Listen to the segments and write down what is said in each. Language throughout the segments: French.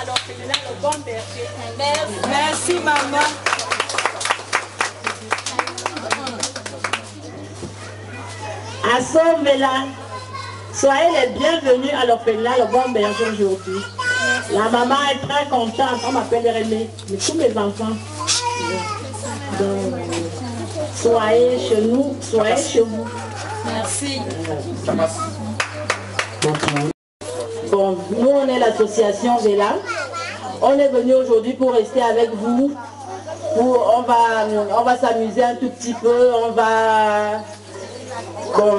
l'orphelinat Le Bon Berger. Merci. Merci, maman. À Sauvela, soyez les bienvenus à l'orphelinat Le Bon Berger aujourd'hui. La maman est très contente, on m'appelle René, mais tous mes enfants. Donc, soyez chez nous, soyez chez vous. Merci. Bon, nous on est l'association Vela. On est venu aujourd'hui pour rester avec vous. On va s'amuser un tout petit peu, on va... Bon,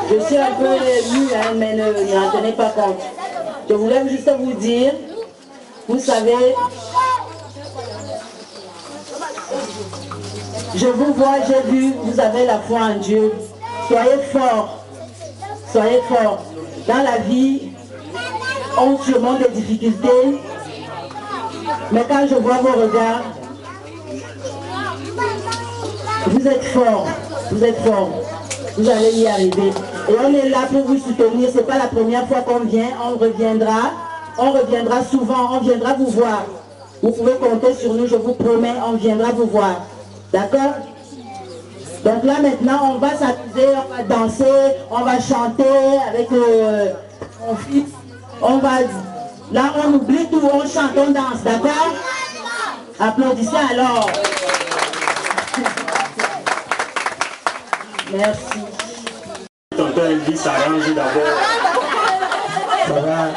je suis un peu émue, hein, mais ne en tenez pas compte. Je voulais juste vous dire, vous savez, je vous vois, j'ai vu, vous avez la foi en Dieu. Soyez forts, soyez forts. Dans la vie, on surmonte des difficultés, mais quand je vois vos regards, vous êtes forts, vous êtes forts, vous allez y arriver. Et on est là pour vous soutenir, ce n'est pas la première fois qu'on vient, on reviendra souvent, on viendra vous voir. Vous pouvez compter sur nous, je vous promets, on viendra vous voir. D'accord? Donc là maintenant, on va s'amuser, on va danser, on va chanter avec mon fils. Là on oublie tout, on chante, on danse, d'accord? Applaudissez alors. Merci. Tonton Elvis s'arrange d'abord. Ça va.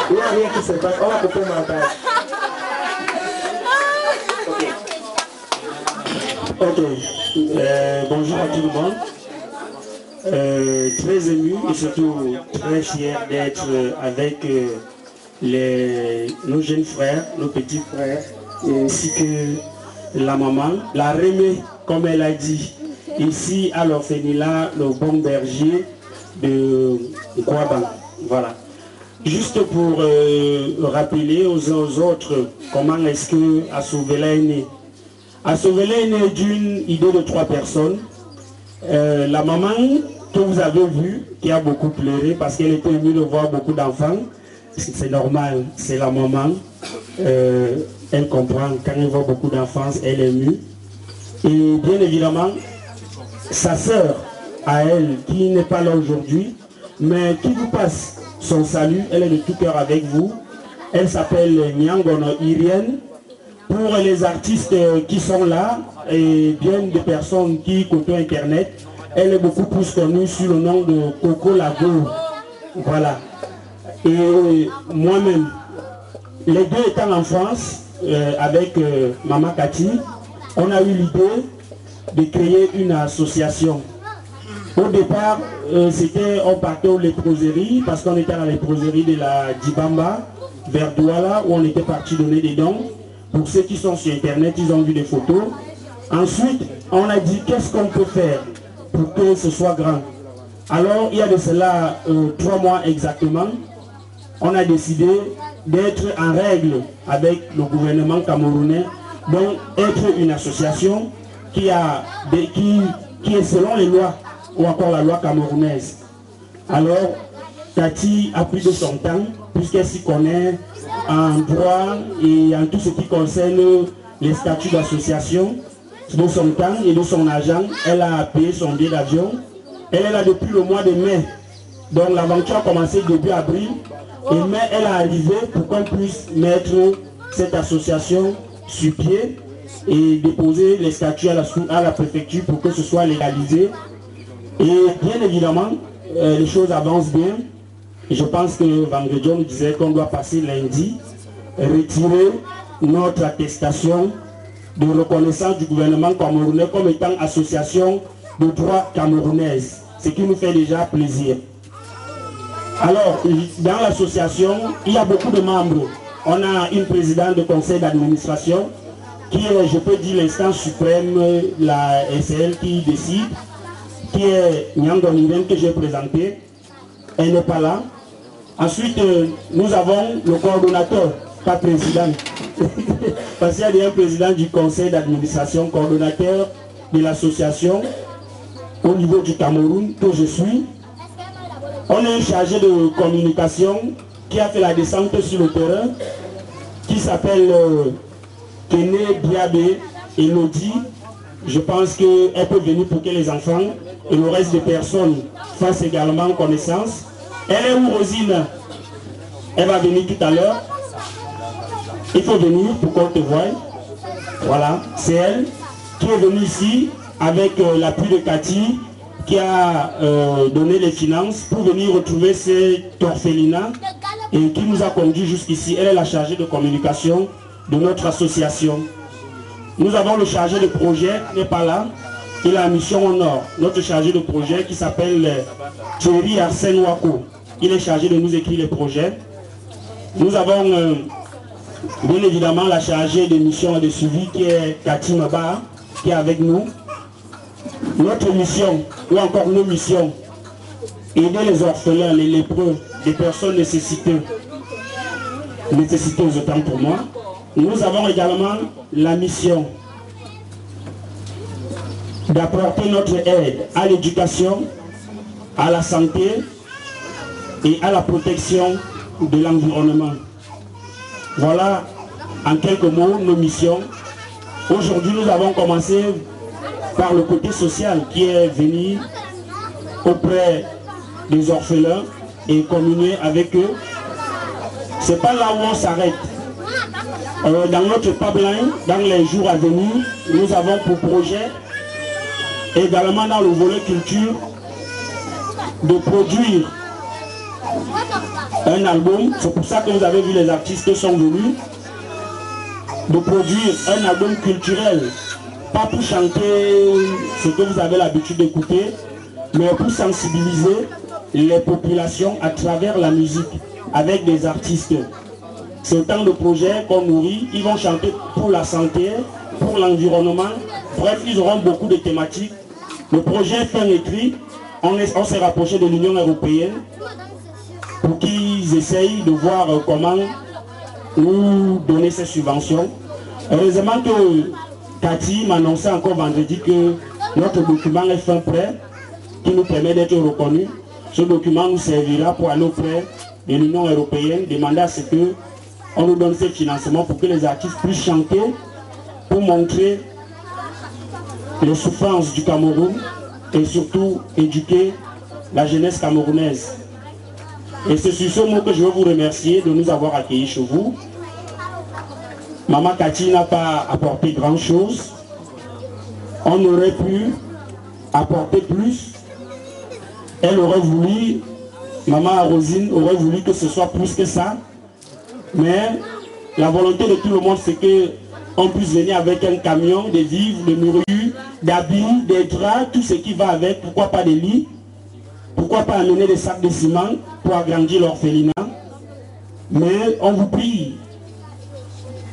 Il n'y a rien qui se passe. On va couper mon temps. Ok. Bonjour à tout le monde. Très ému et surtout très fier d'être avec nos jeunes frères, nos petits frères, ainsi que la maman, la Rémé, comme elle a dit. Ici à l'orphelinat Le Bon Berger de Guaban. Voilà. Juste pour rappeler aux autres comment est-ce que Assouvela est né. Assouvela est né d'une idée de 3 personnes. La maman que vous avez vue, qui a beaucoup pleuré parce qu'elle était émue de voir beaucoup d'enfants, c'est normal, c'est la maman. Elle comprend, quand elle voit beaucoup d'enfants, elle est émue. Et bien évidemment, sa sœur, à elle, qui n'est pas là aujourd'hui, mais qui vous passe son salut, elle est de tout cœur avec vous. Elle s'appelle Nyangono Irienne. Pour les artistes qui sont là, et bien des personnes qui côtoient Internet, elle est beaucoup plus connue sous le nom de Coco Lago. Voilà. Et moi-même, les deux étant en France, avec Maman Cathy, on a eu l'idée de créer une association. Au départ, on partait aux léproseries, parce qu'on était à la léproserie de la Djibamba, vers Douala, où on était parti donner des dons. Pour ceux qui sont sur Internet, ils ont vu des photos. Ensuite, on a dit qu'est-ce qu'on peut faire pour que ce soit grand. Alors, il y a de cela 3 mois exactement, on a décidé d'être en règle avec le gouvernement camerounais, donc être une association qui est selon les lois, ou encore la loi camerounaise. Alors, Cathy a pris de son temps, puisqu'elle s'y connaît en droit et en tout ce qui concerne les statuts d'association, de son temps et de son argent. Elle a payé son billet d'avion. Elle est là depuis le mois de mai. Donc l'aventure a commencé début avril. Et mai, elle est arrivée pour qu'on puisse mettre cette association sur pied et déposer les statuts à la préfecture pour que ce soit légalisé. Et bien évidemment, les choses avancent bien. Je pense que Vendredi nous disait qu'on doit passer lundi, retirer notre attestation de reconnaissance du gouvernement camerounais comme étant association de droit camerounaise, ce qui nous fait déjà plaisir. Alors, dans l'association, il y a beaucoup de membres. On a une présidente de conseil d'administration qui est, je peux dire, l'instance suprême, la SL qui décide, qui est Nyango Niven que j'ai présenté. Elle n'est pas là. Ensuite, nous avons le coordonnateur, pas président. Parce qu'il y a un président du conseil d'administration, coordonnateur de l'association au niveau du Cameroun, que je suis. On est chargé de communication qui a fait la descente sur le terrain, qui s'appelle Kene Biabé Elodie. Je pense qu'elle peut venir pour que les enfants et le reste des personnes fassent également connaissance. Elle est où, Rosine? Elle va venir tout à l'heure. Il faut venir pour qu'on te voie. Voilà, c'est elle qui est venue ici avec l'appui de Cathy, qui a donné les finances pour venir retrouver cet orphelinat et qui nous a conduit jusqu'ici. Elle est la chargée de communication de notre association. Nous avons le chargé de projet qui n'est pas là. Il a la mission au nord. Notre chargé de projet qui s'appelle Thierry Arsène Wako. Il est chargé de nous écrire les projets. Nous avons bien évidemment la chargée de mission et de suivi qui est Cathy Maba, qui est avec nous. Notre mission, ou encore nos missions, aider les orphelins, les lépreux, les personnes nécessiteuses autant pour moi. Nous avons également la mission d'apporter notre aide à l'éducation, à la santé et à la protection de l'environnement. Voilà en quelques mots nos missions. Aujourd'hui, nous avons commencé par le côté social qui est venu auprès des orphelins et communier avec eux. C'est pas là où on s'arrête. Dans notre pipeline, dans les jours à venir, nous avons pour projet, également dans le volet culture, de produire un album. C'est pour ça que vous avez vu les artistes qui sont venus. De produire un album culturel, pas pour chanter ce que vous avez l'habitude d'écouter, mais pour sensibiliser les populations à travers la musique avec des artistes. C'est autant de projets qu'on nourrit. Ils vont chanter pour la santé, pour l'environnement. Bref, ils auront beaucoup de thématiques. Le projet est fin écrit. On s'est rapproché de l'Union européenne pour qu'ils essayent de voir comment nous donner ces subventions. Heureusement que Cathy m'annonçait encore vendredi que notre document est fin prêt, qui nous permet d'être reconnus. Ce document nous servira pour aller auprès de l'Union européenne, demander à ce que on nous donne ces financements pour que les artistes puissent chanter, pour montrer les souffrances du Cameroun et surtout éduquer la jeunesse camerounaise. Et c'est sur ce mot que je veux vous remercier de nous avoir accueillis chez vous. Maman Cathy n'a pas apporté grand chose. On aurait pu apporter plus. Elle aurait voulu, maman Rosine aurait voulu que ce soit plus que ça. Mais la volonté de tout le monde, c'est qu'on puisse venir avec un camion, des vivres, de nourriture, d'habits, des draps, tout ce qui va avec. Pourquoi pas des lits? Pourquoi pas amener des sacs de ciment pour agrandir l'orphelinat? Mais on vous prie,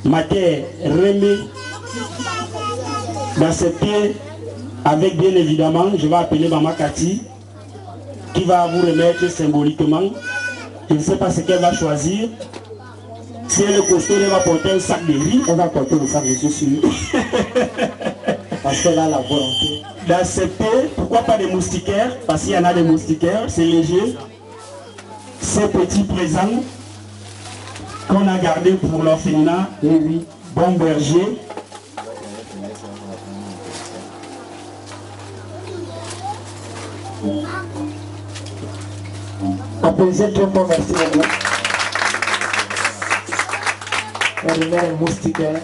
ma terre, Rémé, d'accepter avec bien évidemment, je vais appeler maman Cathy, qui va vous remettre symboliquement. Je ne sais pas ce qu'elle va choisir. Si elle est costaud, elle va porter un sac de riz. Elle va porter le sac de riz. Parce qu'elle a la volonté d'accepter, pourquoi pas des moustiquaires, parce qu'il y en a des moustiquaires, c'est léger. Ces petits présents qu'on a gardés pour l'orphelinat, oui. Bon Berger. Applaudissez très fort, merci beaucoup. Un moustiquaire.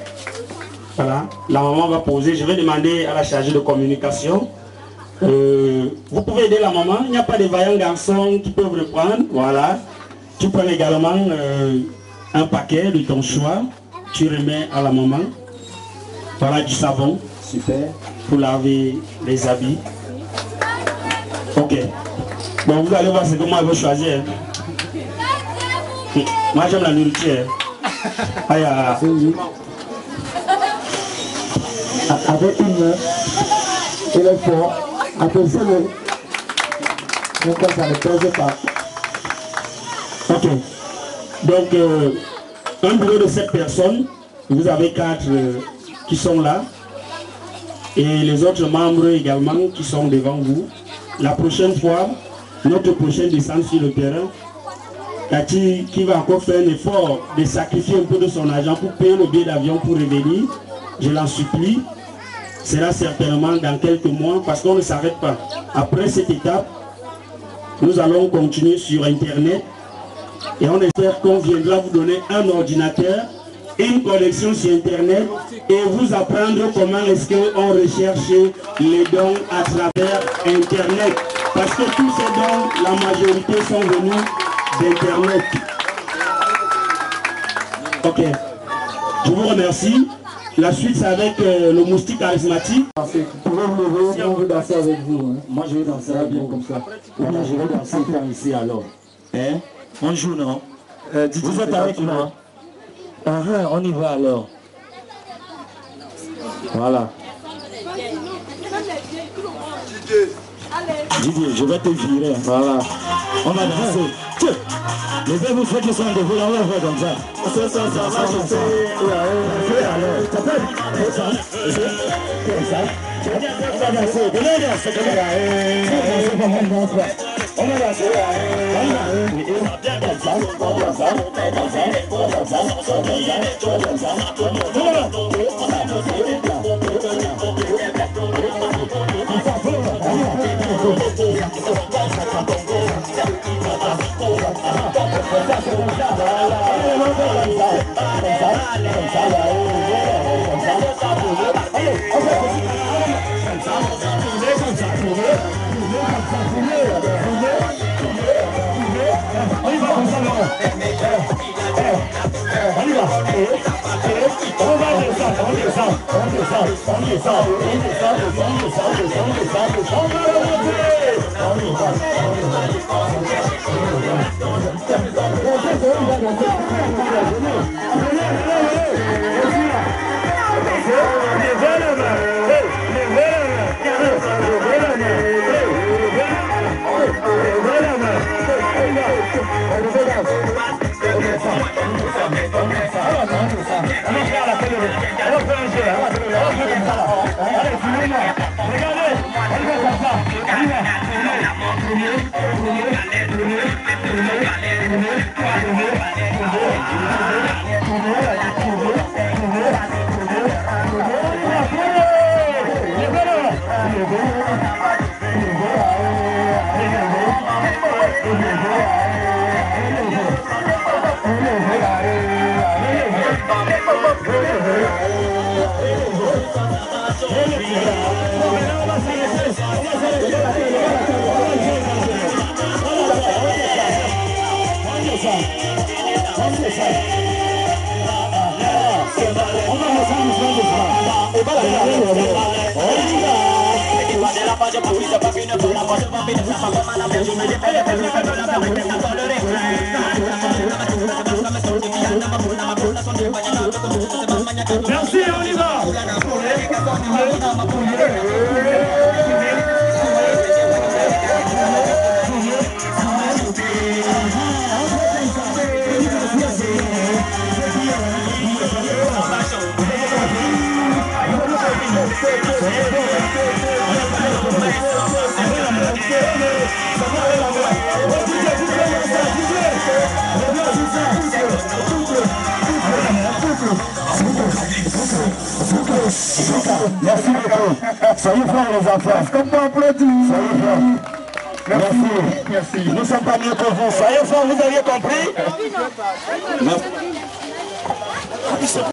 Voilà, la maman va poser. Je vais demander à la chargée de communication. Vous pouvez aider la maman. Il n'y a pas de vaillants garçons qui peuvent le prendre. Voilà. Tu prends également un paquet de ton choix. Tu remets à la maman. Voilà du savon. Super. Pour laver les habits. Ok. Bon, vous allez voir ce que moi je veux choisir. Moi j'aime la nourriture. Aïe, avec une main, il est fort. Applaudissez-le. Donc ça ne pèse pas. Ok. Donc, un bureau de 7 personnes. Vous avez 4 qui sont là. Et les autres membres également qui sont devant vous. La prochaine fois, notre prochaine descente sur le terrain, Tati qui va encore faire un effort de sacrifier un peu de son argent pour payer le billet d'avion pour revenir. Je l'en supplie. Sera certainement dans quelques mois parce qu'on ne s'arrête pas. Après cette étape, nous allons continuer sur Internet et on espère qu'on viendra vous donner un ordinateur, une connexion sur Internet et vous apprendre comment est-ce qu'on recherche les dons à travers Internet. Parce que tous ces dons, la majorité sont venus d'Internet. Ok. Je vous remercie. La suite, c'est avec le moustique charismatique. Vous pouvez me lever, on veut danser avec vous. Hein. Moi, je vais danser bien comme ça. Voilà, je vais danser ici alors. Hein? On joue, non? Vous êtes avec moi? On y va alors. Voilà. Didier, je vais te virer. Voilà. On va danser. Levez-vous, faites le son de vous, là, on va faire comme ça. Ça va, je sais. Alors, ça peut être ça. Comme ça. On va danser. Venez danser comme ça. On va danser. Comme ça. Comme ça. Merci, on y va. Merci beaucoup. Soyez forts les enfants. Comme on applaudit. Soyez forts. Merci. Merci. Nous ne sommes pas mieux que vous. Soyez forts, vous aviez compris? Merci.